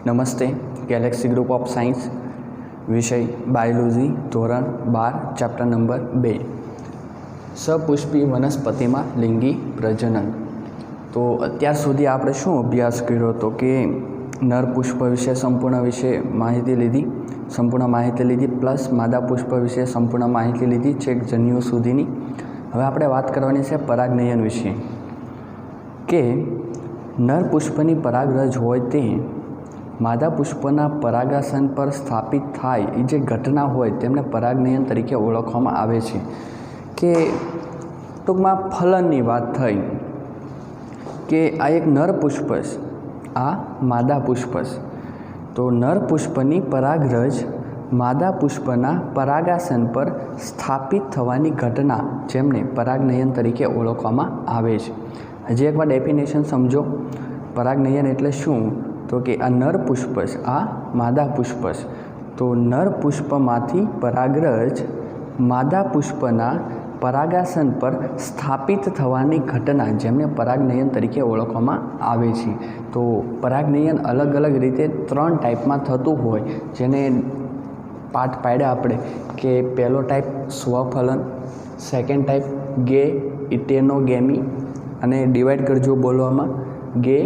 नमस्ते। Galaxy group of science विषय biology धोरण 12 चैप्टर नंबर 2 सपुष्पी वनस्पति में लिंगी प्रजनन। तो अत्यार सुधी आपणे शुं अभ्यास कर्यो तो कि नर पुष्प विषे संपूर्ण माहिती लीधी प्लस मादा पुष्प विषे संपूर्ण माहिती लीधी छेक जन्युओ सुधीनी। हवे आपणे वात करवानी छे परागनयन विषे के नर पुष्पनी परागरज होय ते मादा पुष्पना परागासन पर स्थापित थाय ए जे घटना होय तेमने परागनयन तरीके ओळखवामां आवे छे। के टूंकमां फलननी वात थई के आ एक नर पुष्पस आ मादा पुष्पस। तो नर पुष्पनी परागरज मादा पुष्पना परागासन पर स्थापित थवानी घटना जेमने परागनयन तरीके ओळखवामां आवे छे। हजी एक बार डेफिनेशन समझो। परागनयन एटले शुं तो कि आ नर पुष्पस आ मादा पुष्पस। तो नर पुष्पमांथी परागरज मादा पुष्पना परागासन पर स्थापित थवानी घटना जेमने परागनयन तरीके ओळखवामां आवे छे। तो परागनयन अलग अलग रीते 3 टाइपमां थतुं होय जेने पाठ पाड्या आपणे के पहलो टाइप स्वफलन, सेकंड टाइप गे इटेनोगेमी अने डिवाइड करजो बोलवामां गे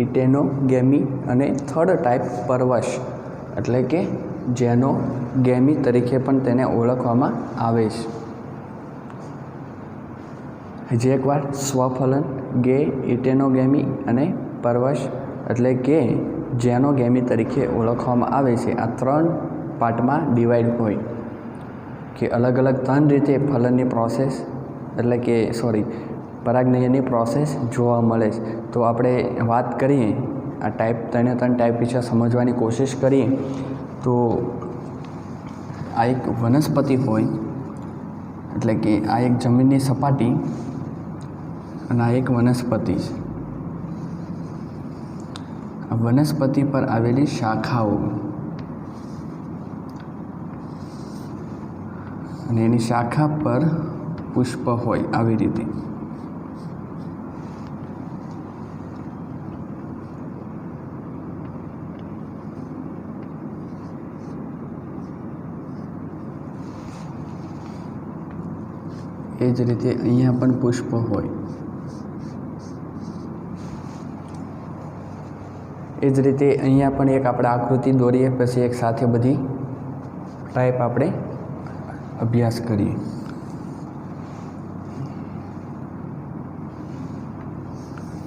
इटेनोगेमी अने थर्ड टाइप परवश एटले के जेनोगेमी तरीके पण तेने ओळखवामां आवे छे। हजी एक बार स्वफलन, गे इटेनोगेमी अने परवश एटले के जेनोगेमी तरीके ओळखवामां आवे छे। आ 3 पार्टमां डिवाइड होय कि अलग अलग 3 रीते फलननी प्रोसेस एटले के परागनयननी प्रोसेस जोवा मळे छे। तो आपणे वात करीए आ टाइप 3 टाइप विषे समजवानी कोशिश करीए तो आ एक वनस्पति होय एटले के आ एक जमीननी सपाटी अने आ एक वनस्पति छे। आ वनस्पति पर आवेली शाखाओ अने एनी शाखा पर पुष्प होय आवी रीते। ए ज रीते अहींया पण पुष्प होय। ए ज रीते अहींया पण एक आपणे आकृति दोरीए पछी एक साथे बधी टाइप आपणे अभ्यास करिए।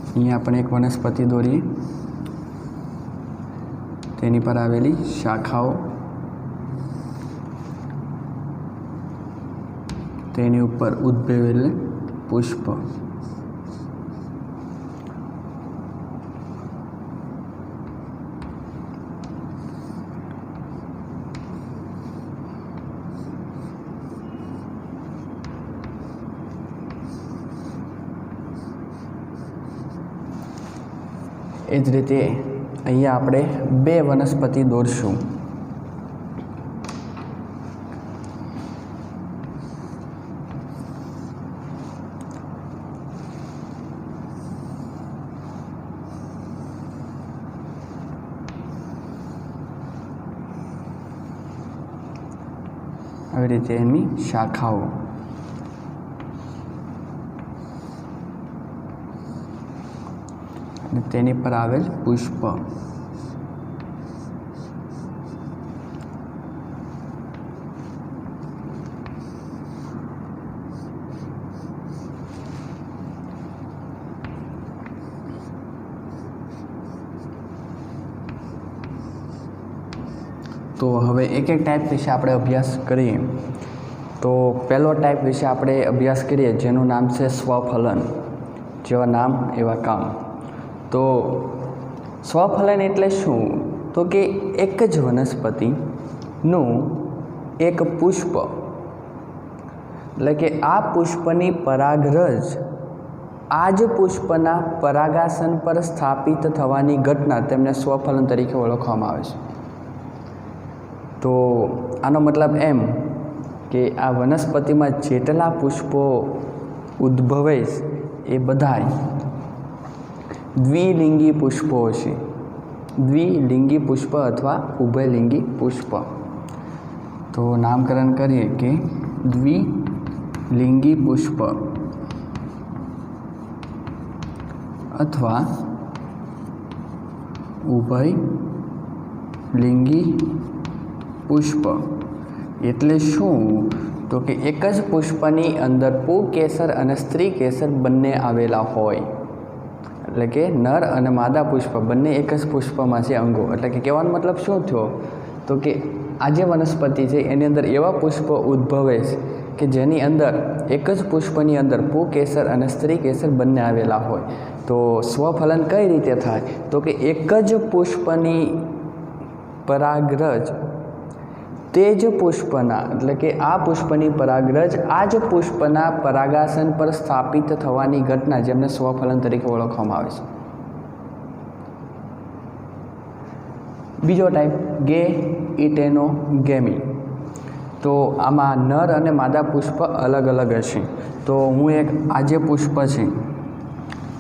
अहींया पण एक वनस्पति दोरीए तेनी पर आवेली शाखाओ तेनी उपर उद्भवेल पुष्प। ए ज रीते अहींया आपणे 2 वनस्पति दौरशुं। આવી રીતે એની શાખાઓ અને તેની પર આવેલ પુષ્પ। तो हवे एक एक टाइप विषे आपणे अभ्यास करीए। तो पहलो टाइप विषे आपणे अभ्यास करीए जेनुं नाम छे स्वफलन। जेवा नाम एवा काम। तो स्वफलन एटले शुं तो कि एक ज वनस्पतिनुं एक पुष्प एटले के आ पुष्पनी परागरज आ ज पुष्पना परागासन पर स्थापित थवानी घटना तेमने स्वफलन तरीके ओळखवामां आवे छे। तो आनो मतलब एम कि आ वनस्पति में जेटला पुष्पो उद्भवे ए बधाय द्विलिंगी पुष्पो छे। द्विलिंगी पुष्प अथवा उभयलिंगी पुष्प। तो नामकरण करिए कि द्विलिंगी पुष्प अथवा उभयलिंगी पुष्प एटले शुं? तो कि एक ज पुष्पनी अंदर पुंकेसर अने स्त्री केसर बंने आवेला होय, एटले के नर अने मादा पुष्प बंने एक ज पुष्पमां छे अंगो। एटले के कहेवानो मतलब शुं थयो? तो कि आ जे वनस्पति छे एनी अंदर एवा पुष्प उद्भवे कि जेनी अंदर एक ज पुष्पनी अंदर पुंकेसर अने स्त्री केसर बंने आवेला होय। तो स्वफलन कई रीते थाय? तो कि एक ज पुष्पनी परागरज तेज पुष्पना एटले के आ पुष्पनी परागरज आज पुष्पना परागासन पर स्थापित थवानी घटना जेमने स्वफलन तरीके ओळखवामां आवे छे। बीजो टाइप गैएटेनोगेमी। तो आमां नर अने मादा पुष्प अलग अलग हशे। तो हूँ एक आ जे पुष्प छे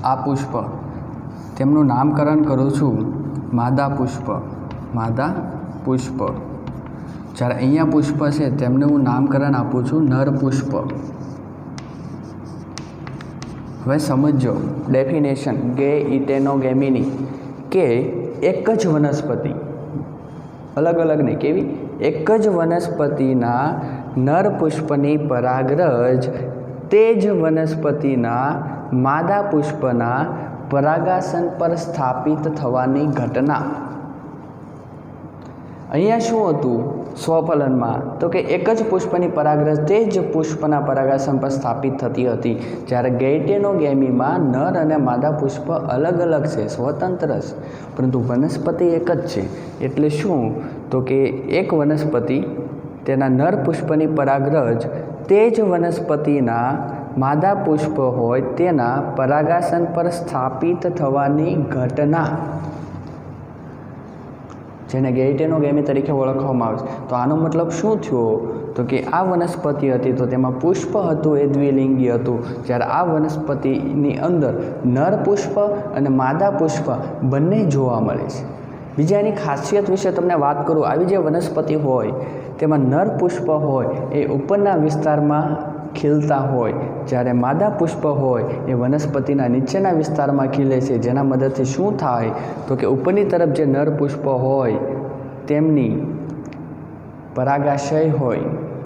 आ पुष्प तेमनुं नामकरण करूँ छूं मादा पुष्प। मादा पुष्प જ્યારે અહીંયા પુષ્પ છે તેમને હું નામકરણ આપું છું નર પુષ્પ। હવે સમજો ડેફિનેશન ગેએટેનોગેમીની કે એક જ વનસ્પતિ, અલગ અલગ નહીં, કેવી? એક જ વનસ્પતિના નર પુષ્પની પરાગરજ તે જ વનસ્પતિના માદા પુષ્પના પરાગાસન પર સ્થાપિત થવાની ઘટના। અહીંયા શું હતું स्वफलનમાં? तो कि एक ज पुष्पनी परागरज ते ज पुष्पना परागासन पर स्थापित थती हती। ज्यारे गैएटेनोगेमीमां नर अने मादा पुष्प अलग अलग छे, स्वतंत्र छे, परंतु वनस्पति एक ज छे। एटले शुं? तो कि एक वनस्पति तेना नर पुष्पनी परागरज ते ज वनस्पतिना मादा पुष्प होय तेना परागासन पर स्थापित थवानी घटना जेने गैएटेनोगेमी तरीके ओळखवामां आवे छे। तो आनो मतलब शुं थयो? तो कि आ वनस्पति हती तो तेमां पुष्प हतुं ए द्विलिंगी हतुं, ज्यारे आ वनस्पतिनी अंदर नर पुष्प अने मादा पुष्प बंने जोवा मळे छे। बीजा एनी खासियत विषे तमने वात करूं। आवी जे वनस्पति होय तेमां नर पुष्प होय ए उपરના विस्तारमां खिलता होय, ज्यारे मादा पुष्प होय ए वनस्पतिना नीचेना विस्तारमां खिले छे। जेना मददथी शुं थाय? तो कि उपરની तरफ जे नर पुष्प होय तेमनी परागाशय होय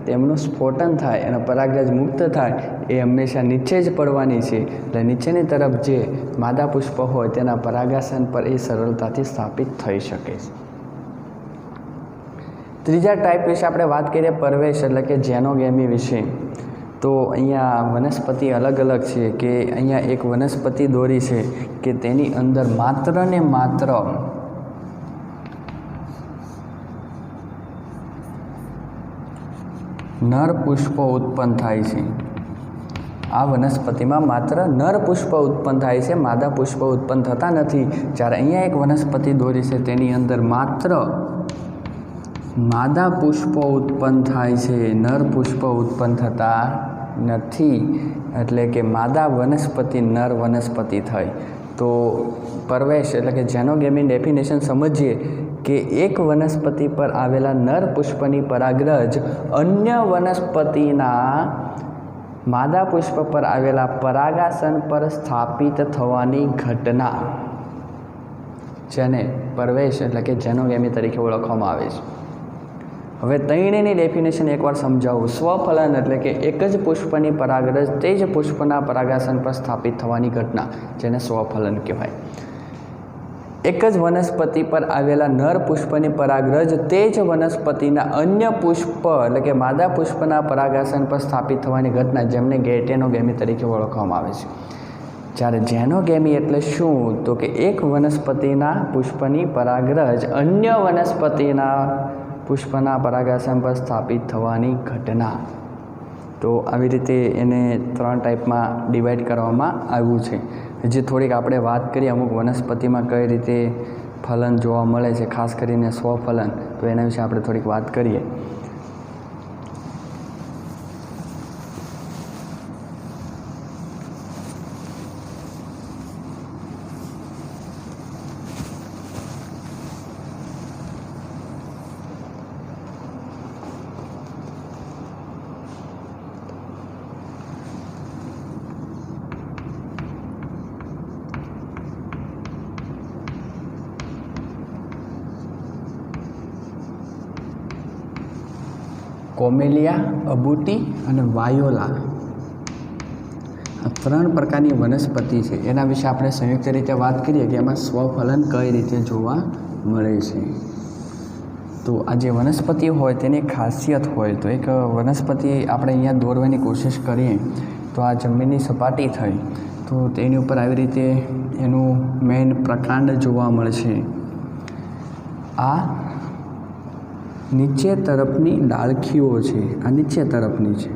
तेमनुं स्फोटन थाय अने परागरज मुक्त थाय ए हमेशा नीचे ज पड़वानी छे। એટલે નીચેની તરફ જે માદા પુષ્પ હોય તેના પરાગાસન પર એ સરળતાથી સ્થાપિત થઈ શકે છે। ત્રીજા ટાઈપ વિશે આપણે વાત કરીએ પરવેશ એટલે કે જેનોગેમી વિશે। तो अहींया वनस्पति अलग अलग है कि अहींया एक वनस्पति दोरी है कि तेनी अंदर मात्र ने मात्र नर पुष्प उत्पन्न थाय छे। आ वनस्पति में मात्र नर पुष्प उत्पन्न थाय छे, मादा पुष्प उत्पन्न थता नथी। ज्यारे अहींया एक वनस्पति दोरी है तेनी अंदर मात्र मादा पुष्प उत्पन्न थाय छे, नर पुष्प उत्पन्न थता नथी। एटले के मादा वनस्पति नर वनस्पति थई। तो परवेश एटले के जेनोगेमी डेफिनेशन समझिए कि एक वनस्पति पर आवेला नर पुष्पनी परागरज अन्य वनस्पतिना मादा पुष्प पर आवेला परागासन पर स्थापित थवानी घटना जेने परवेश एटले के जेनोगेमी तरीके ओळखवामां आवे छे। हवे त्रणेयनी डेफिनेशन एक बार समझावुं। स्वफलन एटले के एक ज पुष्पनी परागरज ते ज पुष्पना परागासन पर स्थापित थवानी घटना जेने स्वफलन कहेवाय। एक ज वनस्पति पर आवेला नर पुष्पनी परागरज ते ज वनस्पतिना अन्य पुष्प एटले के मादा पुष्पना परागासन पर स्थापित थवानी घटना जेमने गैएटेनोगेमी तरीके ओळखवामां आवे छे। ज्यारे जेनोगेमी एटले शुं? तो कि एक वनस्पतिना पुष्पनी परागरज अन्य वनस्पतिना पुष्पना परागासन पर स्थापित थवानी घटना। तो આવી રીતે એને ત્રણ ટાઈપમાં ડિવાઈડ કરવામાં આવ્યું છે। હજી થોડીક આપણે વાત કરીએ અમુક વનસ્પતિમાં કઈ રીતે ફલન જોવા મળે છે, ખાસ કરીને સ્વફલન, તો એના વિશે આપણે થોડીક વાત કરીએ। કોમેલિયા, અબુટી અને વાયોલા, આ 3 પ્રકારની વનસ્પતિ છે. એના વિશે આપણે સંયુક્ત રીતે વાત કરીએ કે એમાં સ્વફલન કઈ રીતે જોવા મળે છે. તો આ જે વનસ્પતિ હોય તેની ખાસિયત હોય, તો એક વનસ્પતિ આપણે અહીંયા દોરવાની કોશિશ કરીએ તો આ જમીનની સપાટી થઈ તો તેની ઉપર આવી રીતે એનું મેઇન પ્રકાંડ જોવા મળશે. આ નીચે તરફની ડાળખીઓ છે, આ નીચે તરફની છે.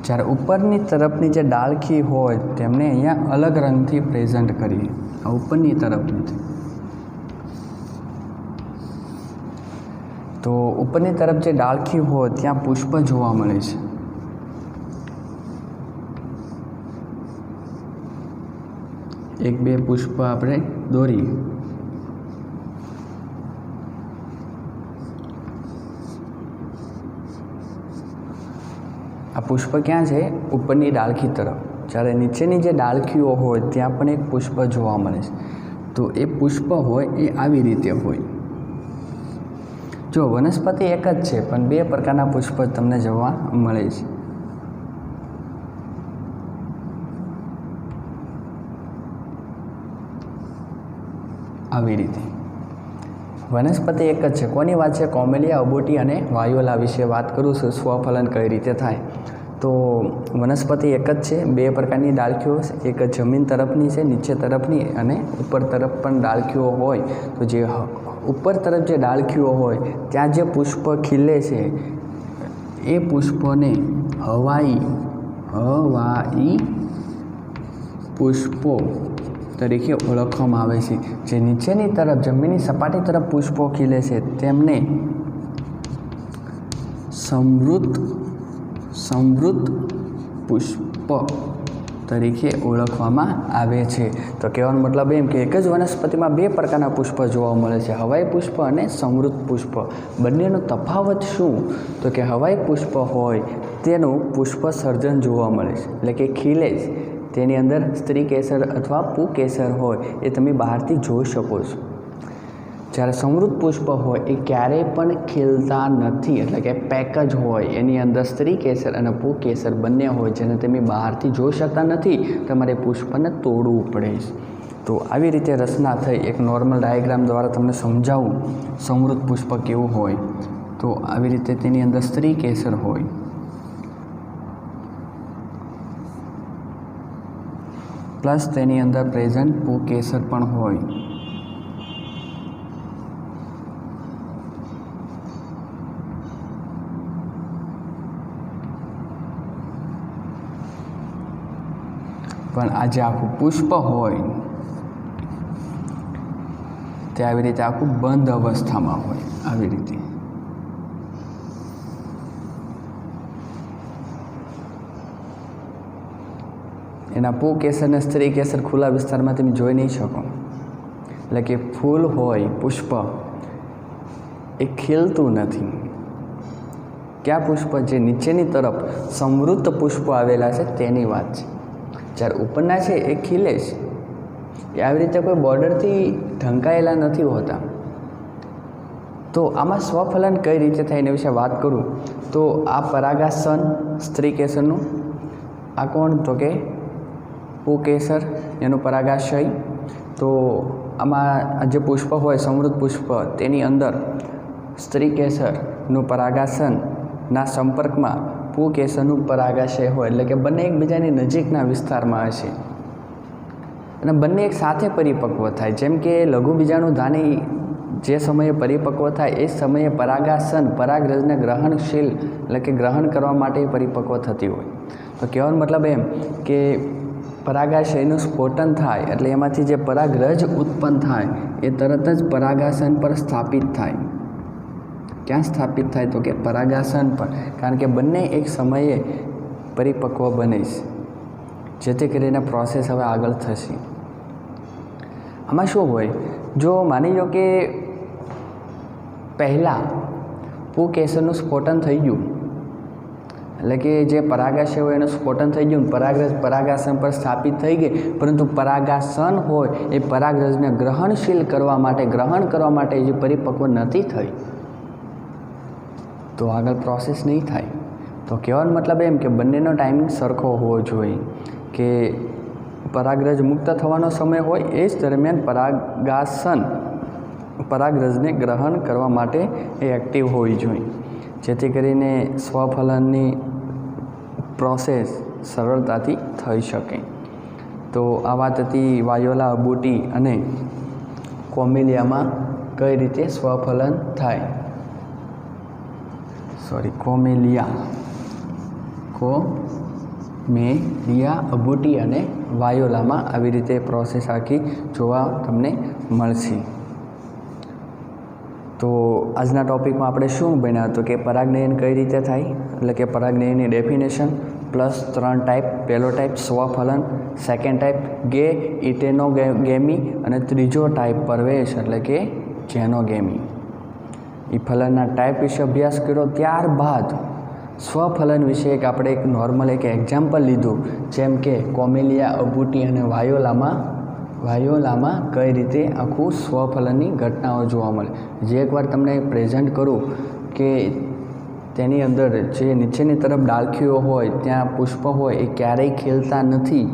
જ્યારે ઉપરની તરફની જે ડાળખી હોય તેમને અહીંયા અલગ રંગથી પ્રેઝન્ટ કરીએ. આ ઉપરની તરફની છે. તો ઉપરની તરફ જે ડાળખી હોય ત્યાં પુષ્પ જોવા મળે છે. એક બે પુષ્પ આપણે દોરીએ. આ પુષ્પ ક્યાં છે? ઉપરની ડાળખી તરફ. જ્યારે નીચેની જે ડાળખીઓ હોય ત્યાં પણ એક પુષ્પ જોવા મળે છે. તો એ પુષ્પ હોય એ આવી રીતે હોય. જો વનસ્પતિ એક જ છે પણ 2 પ્રકારના પુષ્પ તમને જોવા મળે છે. આવી રીતે વનસ્પતિ એક જ છે. કોની વાત છે? કોમેલિયા, અબોટી અને વાયોલા વિશે વાત કરું છું. સ્વફલન કઈ રીતે થાય. તો વનસ્પતિ એક જ છે, 2 પ્રકારની ડાળખીઓ, એક જમીન તરફની છે, નીચે તરફની, અને ઉપર તરફ પણ ડાળખીઓ હોય. તો જે ઉપર તરફ જે ડાળખીઓ હોય ત્યાં જે પુષ્પ ખીલે છે એ પુષ્પોને હવાઈ પુષ્પો તરીકે ઓળખવામાં આવે છે. જે નીચેની તરફ જમીનની સપાટી તરફ પુષ્પો ખીલે છે તેમને સમૃદ્ધ પુષ્પ તરીકે ઓળખવામાં આવે છે. તો કહેવાનો મતલબ એમ કે એક જ વનસ્પતિમાં 2 પ્રકારના પુષ્પ જોવા મળે છે, હવાઈ પુષ્પ અને સમૃદ્ધ પુષ્પ. બંનેનો તફાવત શું? તો કે હવાઈ પુષ્પ હોય તેનું પુષ્પ સર્જન જોવા મળે છે, એટલે કે ખીલે છે. તેની અંદર સ્ત્રી કેસર અથવા પુકેસર હોય એ તમે બહારથી જોઈ શકો છો. જ્યારે સમૃદ્ધ પુષ્પ હોય એ ક્યારેય પણ ખીલતા નથી, એટલે કે પેક જ હોય. એની અંદર સ્ત્રી કેસર અને પુકેસર બંને હોય જેને તમે બહારથી જોઈ શકતા નથી. તમારે પુષ્પને તોડવું પડે છે. તો આવી રીતે રચના થઈ. એક નોર્મલ ડાયાગ્રામ દ્વારા તમને સમજાવું સમૃદ્ધ પુષ્પ કેવું હોય. તો આવી રીતે તેની અંદર સ્ત્રી કેસર હોય, પ્લસ તેની અંદર પ્રેઝન્ટ પુકેસર પણ હોય. પણ આ જે આખું પુષ્પ હોય તે આવી રીતે આખું બંધ અવસ્થામાં હોય. આવી રીતે એના પુકેસર અને સ્ત્રી કેસર ખુલ્લા વિસ્તારમાં તમે જોઈ નહીં શકો. એટલે કે ફૂલ હોય, પુષ્પ એ ખીલતું નથી. કયા પુષ્પ? જે નીચેની તરફ સમૃદ્ધ પુષ્પો આવેલા છે તેની વાત છે. જ્યારે ઉપરના છે એ ખીલે છે. એ આવી રીતે કોઈ બોર્ડરથી ઢંકાયેલા નથી હોતા. તો આમાં સ્વફલન કઈ રીતે થાય એના વિશે વાત કરું તો આ પરાગાસન સ્ત્રી કેસરનું, આ કોણ? તો કે પુકેસર, એનું પરાગાશય. તો આમાં જે પુષ્પ હોય સમૃદ્ધ પુષ્પ તેની અંદર સ્ત્રી કેસરનું પરાગાસનના સંપર્કમાં પુકેસરનું પરાગાશય હોય. એટલે કે બંને એકબીજાની નજીકના વિસ્તારમાં હશે અને બંને એક સાથે પરિપક્વ થાય. જેમ કે લઘુબીજાણુ ધાની જે સમયે પરિપક્વ થાય એ સમયે પરાગાસન પરાગરજને ગ્રહણશીલ એટલે કે ગ્રહણ કરવા માટે પરિપક્વ થતી હોય. તો કહેવાનો મતલબ એમ કે પરાગાશયનું સ્ફોટન થાય એટલે એમાંથી જે પરાગરજ ઉત્પન્ન થાય એ તરત જ પરાગાસન પર સ્થાપિત થાય. ક્યાં સ્થાપિત થાય? તો કે પરાગાસન પર. કારણ કે બંને એક સમયે પરિપક્વ બને છે, જેથી કરીને પ્રોસેસ હવે આગળ થશે. આમાં શું હોય? જો માની લો કે પહેલાં પુકેસરનું સ્ફોટન થઈ ગયું એટલે કે જે પરાગાશય હોય એનું સ્ફોટન થઈ ગયું, પરાગરજ પરાગાસન પર સ્થાપિત થઈ ગઈ, પરંતુ પરાગાસન હોય એ પરાગરજને ગ્રહણ કરવા માટે જે પરિપક્વ નથી થઈ, તો આગળ પ્રોસેસ નહીં થાય. તો કહેવાનો મતલબ એમ કે બંનેનો ટાઈમિંગ સરખો હોવો જોઈએ, કે પરાગરજ મુક્ત થવાનો સમય હોય એ જ દરમિયાન પરાગાસન પરાગરજને ગ્રહણ કરવા માટે એ એક્ટિવ હોવી જોઈએ, જેથી કરીને સ્વફલનની પ્રોસેસ સરળતાથી થઈ શકે. તો આ વાત હતી વાયોલા અબુટી અને કોમેલિયામાં કઈ રીતે સ્વફલન થાય. કોમેલિયા અબુટી અને વાયોલામાં આવી રીતે પ્રોસેસ આખી જોવા તમને મળશે. તો આજના ટૉપિકમાં આપણે શું ભણ્યા તો કે પરાગનયન કઈ રીતે થાય, એટલે કે પરાગનયનની ડેફિનેશન પ્લસ 3 ટાઈપ. પહેલો ટાઈપ સ્વફલન, સેકન્ડ ટાઈપ ઇટેનોગેમી અને ત્રીજો ટાઈપ પરવેશ એટલે કે જેનોગેમી. એ ફલનના ટાઈપ વિશે અભ્યાસ કર્યો. ત્યારબાદ સ્વફલન વિશે આપણે એક નોર્મલ એક્ઝામ્પલ લીધું, જેમ કે કોમેલિયા અબુટી અને વાયોલામાં કઈ રીતે આખું સ્વફલનની ઘટનાઓ જોવા મળે. જે એકવાર તમને પ્રેઝન્ટ કરું કે તેની અંદર જે નીચેની તરફ ડાળખીઓ હોય ત્યાં પુષ્પ હોય એ ક્યારેય ખીલતા નથી,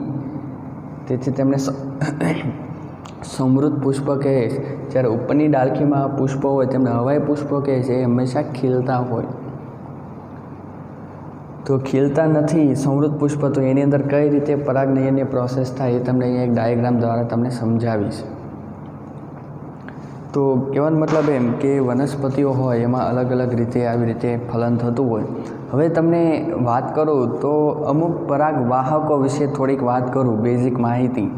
તેથી તેમને સમૃદ્ધ પુષ્પ કહે છે. જ્યારે ઉપરની ડાળખીમાં પુષ્પ હોય તેમને હવાઈ પુષ્પ કહે છે, એ હંમેશા ખીલતા હોય. તો ખીલતા નથી સમૃદ્ધ પુષ્પ, તો એની અંદર કઈ રીતે પરાગનયનની પ્રોસેસ થાય એ તમને અહીંયા એક ડાયાગ્રામ દ્વારા તમને સમજાવીશ. તો કહેવાનો મતલબ એમ કે વનસ્પતિઓ હોય એમાં અલગ અલગ રીતે આવી રીતે ફલન થતું હોય. હવે તમને વાત કરું તો અમુક પરાગવાહકો વિશે થોડીક વાત કરું, બેઝિક માહિતી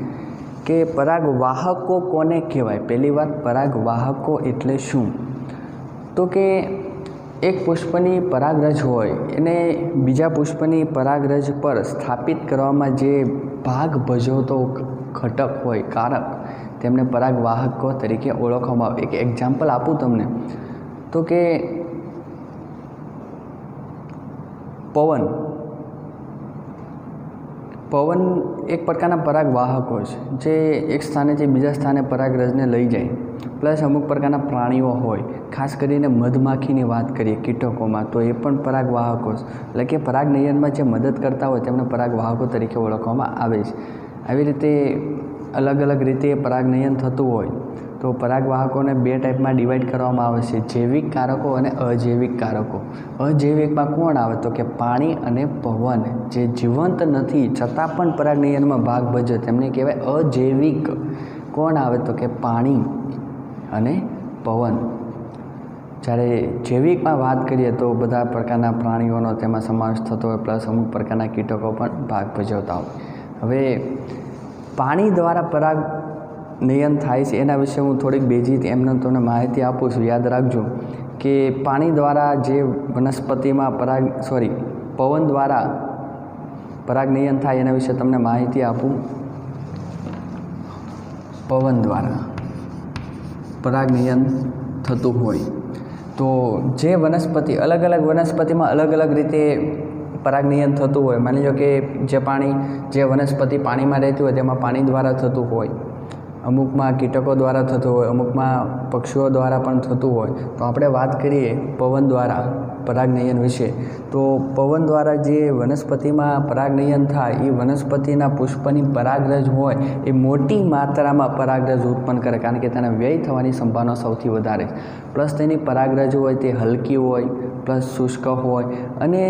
કે પરાગવાહકો કોને કહેવાય. પહેલી વાત, પરાગવાહકો એટલે શું? તો કે એક પુષ્પની પરાગરજ હોય એને બીજા પુષ્પની પરાગરજ પર સ્થાપિત કરવામાં જે ભાગ ભજવતો ઘટક હોય, કારક, તેમને પરાગવાહકો તરીકે ઓળખવામાં આવે. એક એક્ઝામ્પલ આપું તમને તો કે પવન એક પ્રકારના પરાગવાહકો છે જે એક સ્થાનેથી બીજા સ્થાને પરાગરજને લઈ જાય. પ્લસ અમુક પ્રકારના પ્રાણીઓ હોય, ખાસ કરીને મધમાખીની વાત કરીએ કીટકોમાં, તો એ પણ પરાગવાહકો એટલે કે પરાગનયનમાં જે મદદ કરતા હોય તેમને પરાગવાહકો તરીકે ઓળખવામાં આવે છે. આવી રીતે અલગ અલગ રીતે પરાગનયન થતું હોય તો પરાગવાહકોને 2 ટાઈપમાં ડિવાઈડ કરવામાં આવે છે, જૈવિક કારકો અને અજૈવિક કારકો. અજૈવિકમાં કોણ આવે તો કે પાણી અને પવન, જે જીવંત નથી છતાં પણ પરાગનયનમાં ભાગ ભજવે તેમને કહેવાય અજૈવિક. કોણ આવે તો કે પાણી અને પવન. જ્યારે જૈવિકમાં વાત કરીએ તો બધા પ્રકારના પ્રાણીઓનો તેમાં સમાવેશ થતો હોય, પ્લસ અમુક પ્રકારના કીટકો પણ ભાગ ભજવતા હોય. હવે પાણી દ્વારા પરાગનયન થાય છે એના વિશે હું થોડીક બેઝિક એમને તમને માહિતી આપું છું. યાદ રાખજો કે પાણી દ્વારા જે વનસ્પતિમાં પવન દ્વારા પરાગનયન થાય એના વિશે તમને માહિતી આપું. પવન દ્વારા પરાગનયન થતું હોય તો જે વનસ્પતિ અલગ અલગ વનસ્પતિમાં અલગ અલગ રીતે પરાગનયન થતું હોય. માની લો કે જે વનસ્પતિ પાણીમાં રહેતી હોય તેમાં પાણી દ્વારા થતું હોય, અમુકમાં કીટકો દ્વારા થતું હોય, અમુકમાં પક્ષીઓ દ્વારા પણ થતું હોય. તો આપણે વાત કરીએ પવન દ્વારા પરાગનયન વિશે. તો પવન દ્વારા જે વનસ્પતિમાં પરાગનયન થાય એ વનસ્પતિના પુષ્પની પરાગરજ હોય એ મોટી માત્રામાં પરાગરજ ઉત્પન્ન કરે, કારણ કે તેના વ્યય થવાની સંભાવના સૌથી વધારે. પ્લસ તેની પરાગરજ હોય તે હલકી હોય, પ્લસ શુષ્ક હોય, અને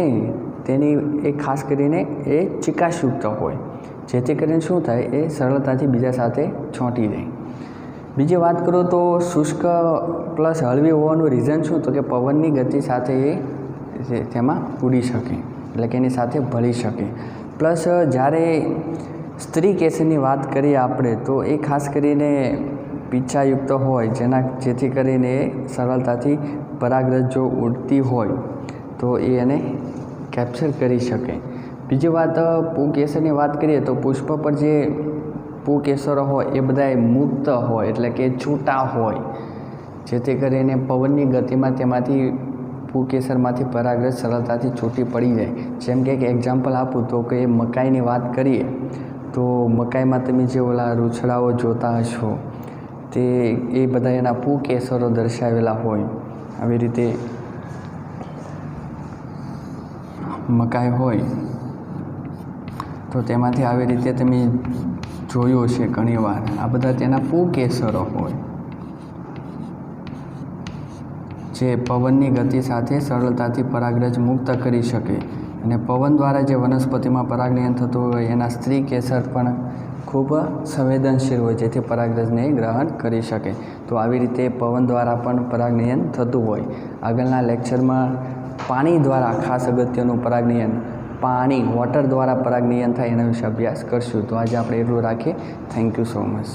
તેની એ ખાસ કરીને એ ચિકાસયુક્ત હોય, જેથી કરીને શું થાય એ સરળતાથી બીજા સાથે છોંટી જાય. બીજી વાત કરું તો શુષ્ક પ્લસ હળવી હોવાનું રીઝન શું તો કે પવનની ગતિ સાથે એ તેમાં ઉડી શકે, એટલે કે એની સાથે ભળી શકે. પ્લસ જ્યારે સ્ત્રી કેસરની વાત કરીએ આપણે તો એ ખાસ કરીને પીછાયુક્ત હોય, જેથી કરીને એ સરળતાથી પરાગરજ જો ઉડતી હોય તો એ એને કેપ્ચર કરી શકે. બીજી વાત પુંકેસરની વાત કરીએ તો પુષ્પ પર જે પુંકેસરો હોય એ બધા મુક્ત હોય, એટલે કે છૂટા હોય, જેથી કરીને પવનની ગતિમાં તેમાંથી કેસરમાંથી પરાગરજ સરળતાથી છૂટી પડી જાય. જેમ કે એક એક્ઝામ્પલ આપું તો કે મકાઈની વાત કરીએ તો મકાઈમાં તમે જે ઓલા રૂછડાઓ જોતા હશો તે એ બધા એના કેસરો દર્શાવેલા હોય. આવી રીતે મકાઈ હોય તો તેમાંથી આવી રીતે તમે જોયું છે ઘણીવાર, આ બધા તેના કેસરો હોય જે પવનની ગતિ સાથે સરળતાથી પરાગરજ મુક્ત કરી શકે. અને પવન દ્વારા જે વનસ્પતિમાં પરાગનયન થતું હોય એના સ્ત્રી કેસર પણ ખૂબ સંવેદનશીલ હોય જેથી પરાગરજને ગ્રહણ કરી શકે. તો આવી રીતે પવન દ્વારા પણ પરાગનયન થતું હોય. આગળના લેક્ચરમાં પાણી દ્વારા, ખાસ અગત્યનું પરાગનયન, વોટર દ્વારા પરાગનયન થાય એના વિશે અભ્યાસ કરશું. તો આજે આપણે એટલું રાખીએ. Thank you so much.